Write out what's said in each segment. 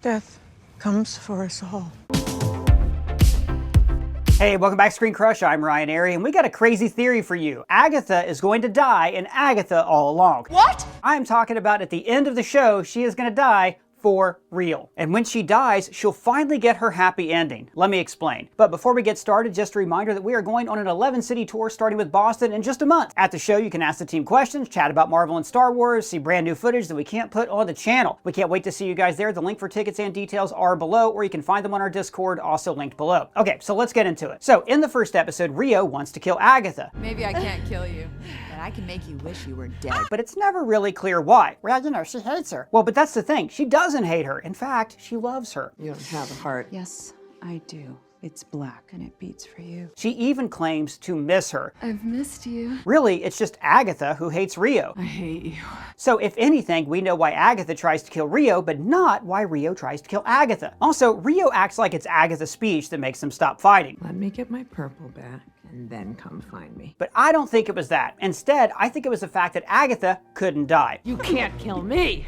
Death comes for us all. Hey, welcome back to ScreenCrush. I'm Ryan Airy, and we got a crazy theory for you. Agatha is going to die in Agatha all along. What? I'm talking about at the end of the show, she is going to die for real. And when she dies, she'll finally get her happy ending. Let me explain. But before we get started, just a reminder that we are going on an 11-city tour starting with Boston in just a month. At the show, you can ask the team questions, chat about Marvel and Star Wars, see brand new footage that we can't put on the channel. We can't wait to see you guys there. The link for tickets and details are below, or you can find them on our Discord, also linked below. Okay, so let's get into it. So in the first episode, Rio wants to kill Agatha. Maybe I can't kill you, but I can make you wish you were dead. But it's never really clear why. Well, you know, she hates her. Well, but that's the thing. She doesn't hate her. In fact, she loves her. You don't have a heart. Yes, I do. It's black and it beats for you. She even claims to miss her. I've missed you. Really, it's just Agatha who hates Rio. I hate you. So if anything, we know why Agatha tries to kill Rio, but not why Rio tries to kill Agatha. Also, Rio acts like it's Agatha's speech that makes them stop fighting. Let me get my purple back and then come find me. But I don't think it was that. Instead, I think it was the fact that Agatha couldn't die. You can't kill me.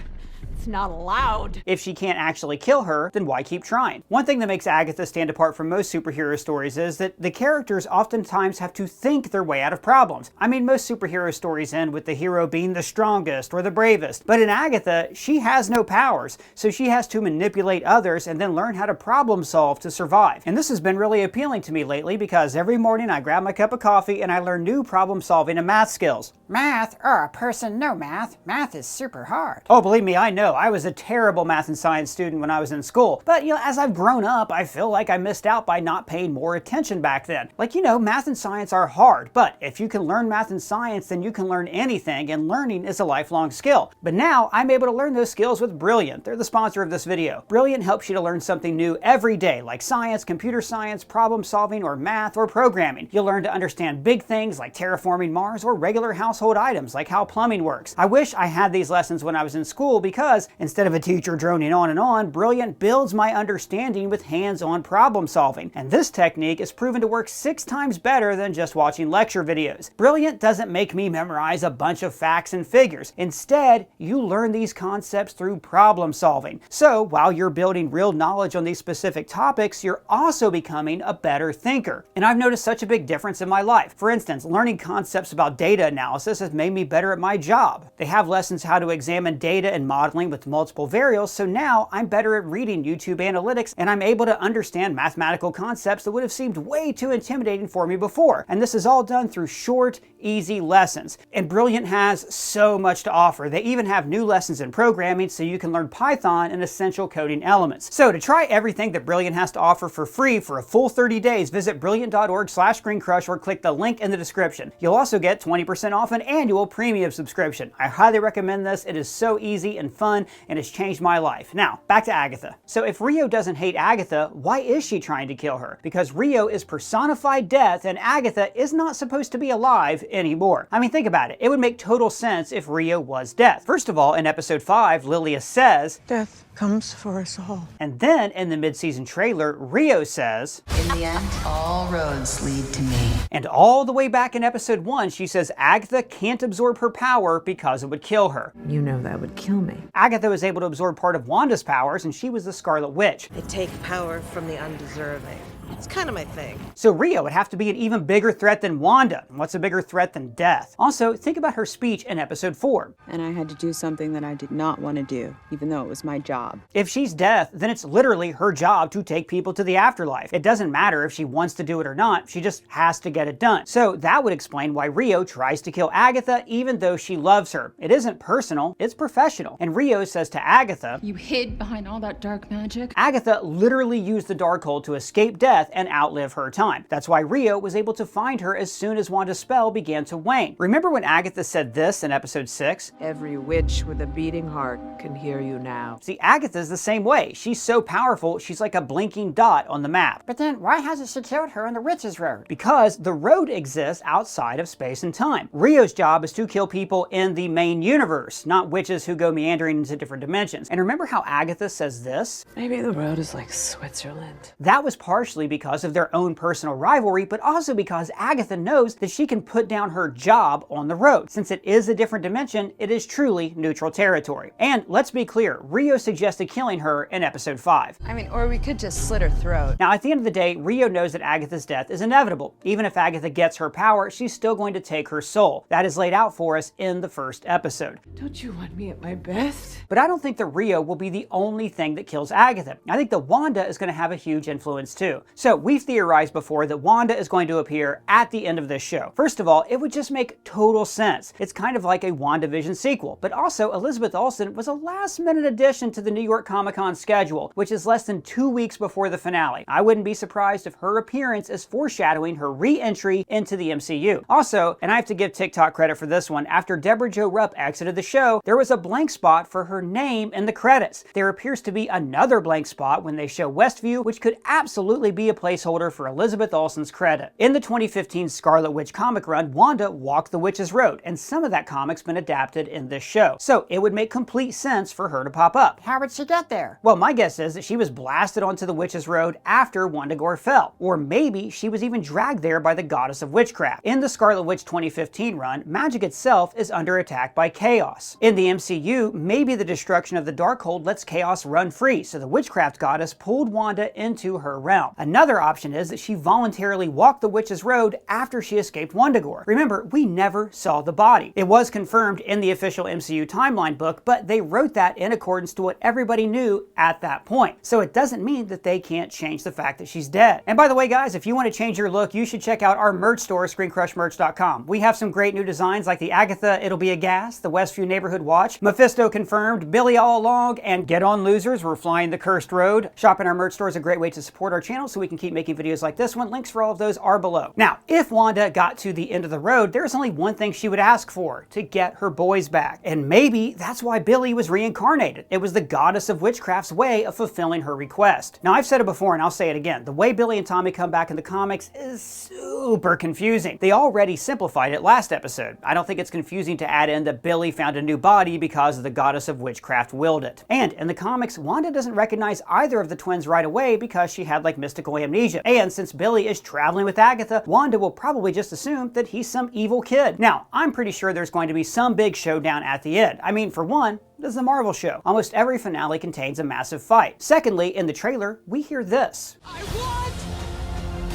It's not allowed. If she can't actually kill her, then why keep trying? One thing that makes Agatha stand apart from most superhero stories is that the characters oftentimes have to think their way out of problems. I mean, most superhero stories end with the hero being the strongest or the bravest, but in Agatha, she has no powers, so she has to manipulate others and then learn how to problem solve to survive. And this has been really appealing to me lately because every morning I grab my cup of coffee and I learn new problem solving and math skills. Math? Oh, a person no math. Math is super hard. Oh, believe me, I know. I was a terrible math and science student when I was in school. But, as I've grown up, I feel like I missed out by not paying more attention back then. Like, math and science are hard, but if you can learn math and science, then you can learn anything, and learning is a lifelong skill. But now, I'm able to learn those skills with Brilliant. They're the sponsor of this video. Brilliant helps you to learn something new every day, like science, computer science, problem solving, or math, or programming. You'll learn to understand big things like terraforming Mars, or regular household items like how plumbing works. I wish I had these lessons when I was in school because instead of a teacher droning on and on, Brilliant builds my understanding with hands-on problem solving. And this technique is proven to work 6 times better than just watching lecture videos. Brilliant doesn't make me memorize a bunch of facts and figures. Instead, you learn these concepts through problem solving. So while you're building real knowledge on these specific topics, you're also becoming a better thinker. And I've noticed such a big difference in my life. For instance, learning concepts about data analysis has made me better at my job. They have lessons how to examine data and modeling with multiple variables, so now I'm better at reading YouTube analytics and I'm able to understand mathematical concepts that would have seemed way too intimidating for me before. And this is all done through short, easy lessons. And Brilliant has so much to offer. They even have new lessons in programming so you can learn Python and essential coding elements. So to try everything that Brilliant has to offer for free for a full 30 days, visit brilliant.org/ScreenCrush or click the link in the description. You'll also get 20% off an annual premium subscription. I highly recommend this. It is so easy and fun, and it's changed my life. Now, back to Agatha. So if Rio doesn't hate Agatha, why is she trying to kill her? Because Rio is personified death and Agatha is not supposed to be alive anymore. I mean, think about it. It would make total sense if Rio was death. First of all, in episode 5, Elias says, Death comes for us all. and then in the mid-season trailer, Rio says, In the end, all roads lead to me. and all the way back in episode 1, she says Agatha can't absorb her power because it would kill her. You know that would kill me. Agatha was able to absorb part of Wanda's powers, and she was the Scarlet Witch. I take power from the undeserving. It's kind of my thing. So Rio would have to be an even bigger threat than Wanda. And what's a bigger threat than death? Also, think about her speech in episode 4. And I had to do something that I did not want to do, even though it was my job. If she's death, then it's literally her job to take people to the afterlife. It doesn't matter if she wants to do it or not, she just has to get it done. So that would explain why Rio tries to kill Agatha even though she loves her. It isn't personal, it's professional. And Rio says to Agatha, You hid behind all that dark magic? Agatha literally used the Darkhold to escape death and outlive her time. That's why Rio was able to find her as soon as Wanda's spell began to wane. Remember when Agatha said this in episode 6? Every witch with a beating heart can hear you now. See, Agatha's the same way. She's so powerful, she's like a blinking dot on the map. But then why hasn't she killed her on the Witch's Road? Because the road exists outside of space and time. Rio's job is to kill people in the main universe, not witches who go meandering into different dimensions. And remember how Agatha says this? Maybe the road is like Switzerland. That was partially because of their own personal rivalry, but also because Agatha knows that she can put down her job on the road. Since it is a different dimension, it is truly neutral territory. And let's be clear, Rio suggests suggested killing her in episode 5. I mean, or we could just slit her throat. Now, at the end of the day, Rio knows that Agatha's death is inevitable. Even if Agatha gets her power, she's still going to take her soul. That is laid out for us in the first episode. Don't you want me at my best? But I don't think that Rio will be the only thing that kills Agatha. I think that Wanda is going to have a huge influence too. So we've theorized before that Wanda is going to appear at the end of this show. First of all, it would just make total sense. It's kind of like a WandaVision sequel. But also, Elizabeth Olsen was a last-minute addition to the New York Comic-Con schedule, which is less than 2 weeks before the finale. I wouldn't be surprised if her appearance is foreshadowing her re-entry into the MCU. Also, and I have to give TikTok credit for this one, after Deborah Jo Rupp exited the show, there was a blank spot for her name in the credits. There appears to be another blank spot when they show Westview, which could absolutely be a placeholder for Elizabeth Olsen's credit. In the 2015 Scarlet Witch comic run, Wanda walked the Witch's Road, and some of that comic's been adapted in this show. So it would make complete sense for her to pop up. How would she get there? Well, my guess is that she was blasted onto the Witch's Road after Wundagore fell. Or maybe she was even dragged there by the goddess of witchcraft. In the Scarlet Witch 2015 run, magic itself is under attack by chaos. In the MCU, maybe the destruction of the Darkhold lets chaos run free, so the witchcraft goddess pulled Wanda into her realm. Another option is that she voluntarily walked the Witch's Road after she escaped Wundagore. Remember, we never saw the body. It was confirmed in the official MCU timeline book, but they wrote that in accordance to what everybody knew at that point. So it doesn't mean that they can't change the fact that she's dead. And by the way, guys, if you want to change your look, you should check out our merch store, ScreenCrushMerch.com. We have some great new designs like the Agatha It'll Be a Gas, the Westview Neighborhood Watch, Mephisto confirmed, Billy All Along, and Get On Losers, We're Flying the Cursed Road. Shopping our merch store is a great way to support our channel so we can keep making videos like this one. Links for all of those are below. Now, if Wanda got to the end of the road, there's only one thing she would ask for: to get her boys back. And maybe that's why Billy was reincarnated. It was the goddess of witchcraft's way of fulfilling her request. Now, I've said it before and I'll say it again. The way Billy and Tommy come back in the comics is super confusing. They already simplified it last episode. I don't think it's confusing to add in that Billy found a new body because the goddess of witchcraft willed it. And in the comics, Wanda doesn't recognize either of the twins right away because she had like mystical amnesia. And since Billy is traveling with Agatha, Wanda will probably just assume that he's some evil kid. Now, I'm pretty sure there's going to be some big showdown at the end. I mean, for one, this is a Marvel show. Almost every finale contains a massive fight. Secondly, in the trailer, we hear this. I want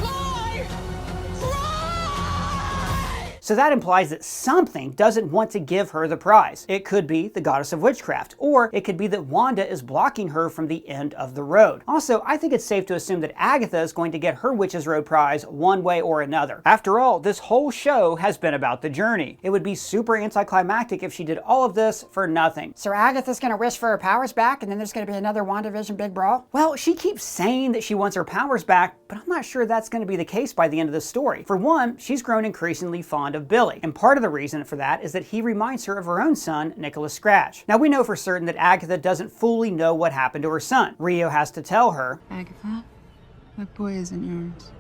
my prize! So that implies that something doesn't want to give her the prize. It could be the goddess of witchcraft, or it could be that Wanda is blocking her from the end of the road. Also, I think it's safe to assume that Agatha is going to get her Witch's Road prize one way or another. After all, this whole show has been about the journey. It would be super anticlimactic if she did all of this for nothing. So Agatha's gonna wish for her powers back, and then there's gonna be another WandaVision big brawl? Well, she keeps saying that she wants her powers back, but I'm not sure that's going to be the case by the end of the story. For one, she's grown increasingly fond of Billy, and part of the reason for that is that he reminds her of her own son, Nicholas Scratch. Now, we know for certain that Agatha doesn't fully know what happened to her son. Rio has to tell her, Agatha, that boy isn't yours.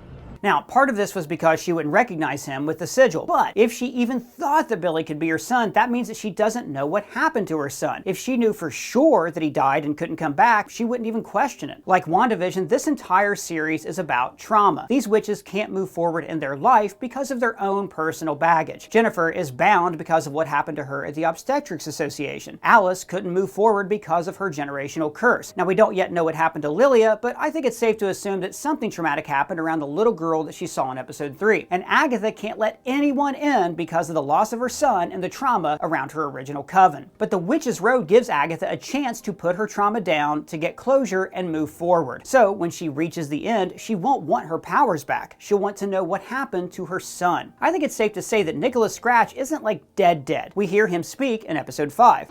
Now, part of this was because she wouldn't recognize him with the sigil. But if she even thought that Billy could be her son, that means that she doesn't know what happened to her son. If she knew for sure that he died and couldn't come back, she wouldn't even question it. Like WandaVision, this entire series is about trauma. These witches can't move forward in their life because of their own personal baggage. Jennifer is bound because of what happened to her at the Obstetrics Association. Alice couldn't move forward because of her generational curse. Now, we don't yet know what happened to Lilia, but I think it's safe to assume that something traumatic happened around the little girl that she saw in episode 3. And Agatha can't let anyone in because of the loss of her son and the trauma around her original coven. But the Witch's Road gives Agatha a chance to put her trauma down, to get closure and move forward. So when she reaches the end, she won't want her powers back. She'll want to know what happened to her son. I think it's safe to say that Nicholas Scratch isn't like dead. We hear him speak in episode 5.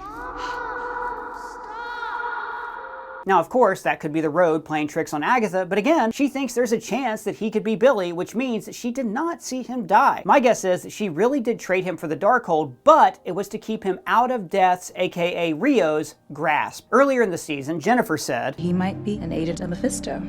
Now, of course, that could be the road playing tricks on Agatha, but again, she thinks there's a chance that he could be Billy, which means that she did not see him die. My guess is that she really did trade him for the Darkhold, but it was to keep him out of Death's, aka Rio's, grasp. Earlier in the season, Jennifer said, He might be an agent of Mephisto.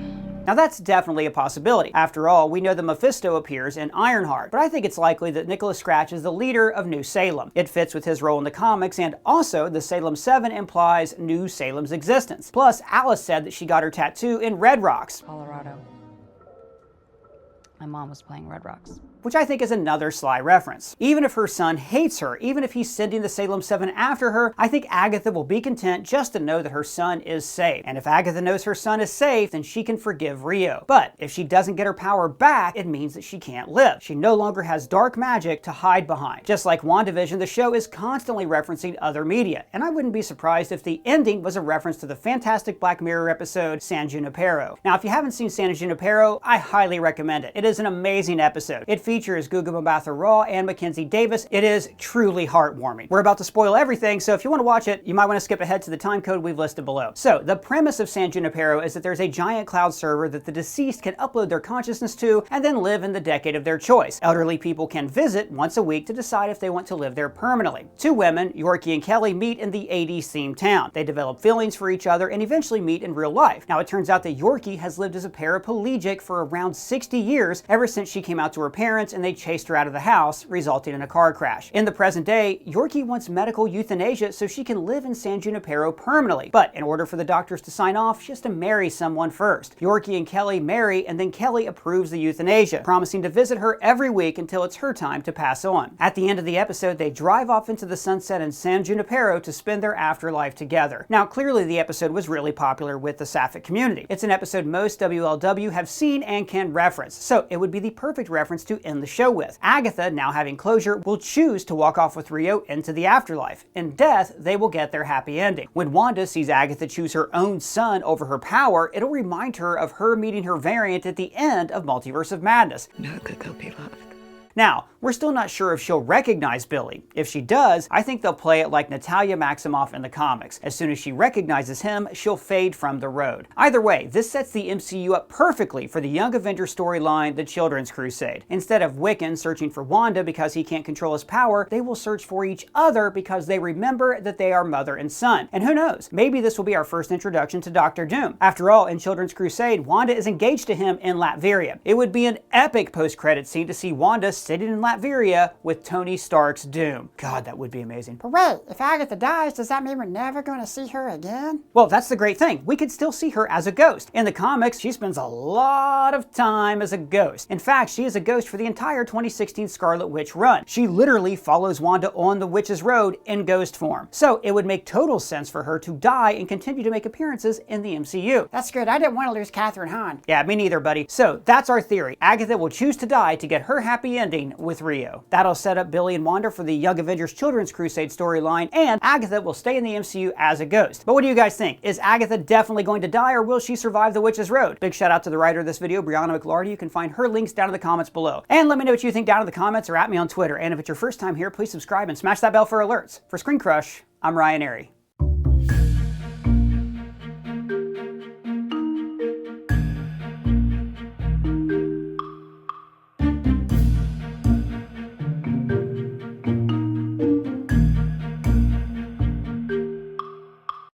Now that's definitely a possibility. After all, we know that Mephisto appears in Ironheart, but I think it's likely that Nicholas Scratch is the leader of New Salem. It fits with his role in the comics, and also the Salem 7 implies New Salem's existence. Plus, Alice said that she got her tattoo in Red Rocks, Colorado. My mom was playing Red Rocks. Which I think is another sly reference. Even if her son hates her, even if he's sending the Salem 7 after her, I think Agatha will be content just to know that her son is safe. And if Agatha knows her son is safe, then she can forgive Rio. But if she doesn't get her power back, it means that she can't live. She no longer has dark magic to hide behind. Just like WandaVision, the show is constantly referencing other media, and I wouldn't be surprised if the ending was a reference to the fantastic Black Mirror episode San Junipero. Now, if you haven't seen San Junipero, I highly recommend it. It is an amazing episode. It features Gugu Mbatha-Raw and Mackenzie Davis. It is truly heartwarming. We're about to spoil everything, so if you want to watch it, you might want to skip ahead to the time code we've listed below. So, the premise of San Junipero is that there's a giant cloud server that the deceased can upload their consciousness to and then live in the decade of their choice. Elderly people can visit once a week to decide if they want to live there permanently. Two women, Yorkie and Kelly, meet in the 80s themed town. They develop feelings for each other and eventually meet in real life. Now, it turns out that Yorkie has lived as a paraplegic for around 60 years, ever since she came out to her parents and they chased her out of the house, resulting in a car crash. In the present day, Yorkie wants medical euthanasia so she can live in San Junipero permanently. But in order for the doctors to sign off, she has to marry someone first. Yorkie and Kelly marry, and then Kelly approves the euthanasia, promising to visit her every week until it's her time to pass on. At the end of the episode, they drive off into the sunset in San Junipero to spend their afterlife together. Now, clearly the episode was really popular with the Sapphic community. It's an episode most WLW have seen and can reference, so it would be the perfect reference to end the show with. Agatha, now having closure, will choose to walk off with Rio into the afterlife. In death, they will get their happy ending. When Wanda sees Agatha choose her own son over her power, it'll remind her of her meeting her variant at the end of Multiverse of Madness. No good go be loved. Now, we're still not sure if she'll recognize Billy. If she does, I think they'll play it like Natalia Maximoff in the comics. As soon as she recognizes him, she'll fade from the road. Either way, this sets the MCU up perfectly for the Young Avengers storyline, The Children's Crusade. Instead of Wiccan searching for Wanda because he can't control his power, they will search for each other because they remember that they are mother and son. And who knows, maybe this will be our first introduction to Doctor Doom. After all, in Children's Crusade, Wanda is engaged to him in Latveria. It would be an epic post-credit scene to see Wanda sitting in Latveria with Tony Stark's Doom. God, that would be amazing. But wait, if Agatha dies, does that mean we're never going to see her again? Well, that's the great thing. We could still see her as a ghost. In the comics, she spends a lot of time as a ghost. In fact, she is a ghost for the entire 2016 Scarlet Witch run. She literally follows Wanda on the Witch's Road in ghost form. So it would make total sense for her to die and continue to make appearances in the MCU. That's good. I didn't want to lose Catherine Hahn. Yeah, me neither, buddy. So that's our theory. Agatha will choose to die to get her happy ending with Rio. That'll set up Billy and Wanda for the Young Avengers Children's Crusade storyline, and Agatha will stay in the MCU as a ghost. But what do you guys think? Is Agatha definitely going to die, or will she survive the Witch's Road? Big shout out to the writer of this video, Brianna McLarty. You can find her links down in the comments below. And let me know what you think down in the comments or at me on Twitter. And if it's your first time here, please subscribe and smash that bell for alerts. For ScreenCrush, I'm Ryan Airy.